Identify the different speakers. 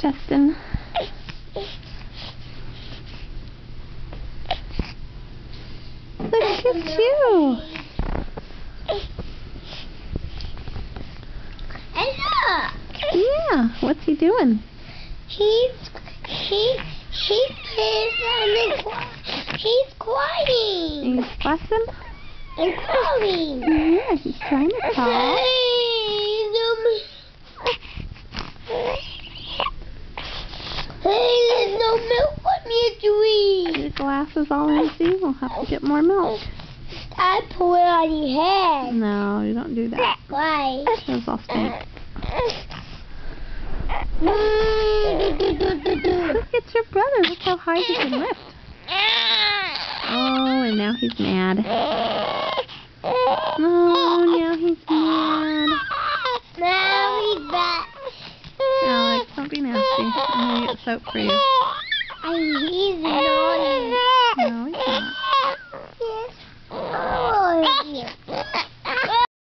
Speaker 1: Justin. Look at you.
Speaker 2: And look.
Speaker 1: Yeah, what's he doing?
Speaker 2: He's crying.
Speaker 1: He's fussing?
Speaker 2: And crying.
Speaker 1: Yeah, he's trying to talk.
Speaker 2: Hey, there's no milk for me to
Speaker 1: Your
Speaker 2: eat.
Speaker 1: glass is all empty. We'll have to get more milk.
Speaker 2: I pour it on your head.
Speaker 1: No, you don't do that.
Speaker 2: Why?
Speaker 1: Those all stink. Look, it's your brother. Look how high he can lift. Oh, and now he's mad. Oh, now he's mad.
Speaker 2: Now he's back.
Speaker 1: Alex, don't be nasty. I'm going to get soap for you.
Speaker 2: He's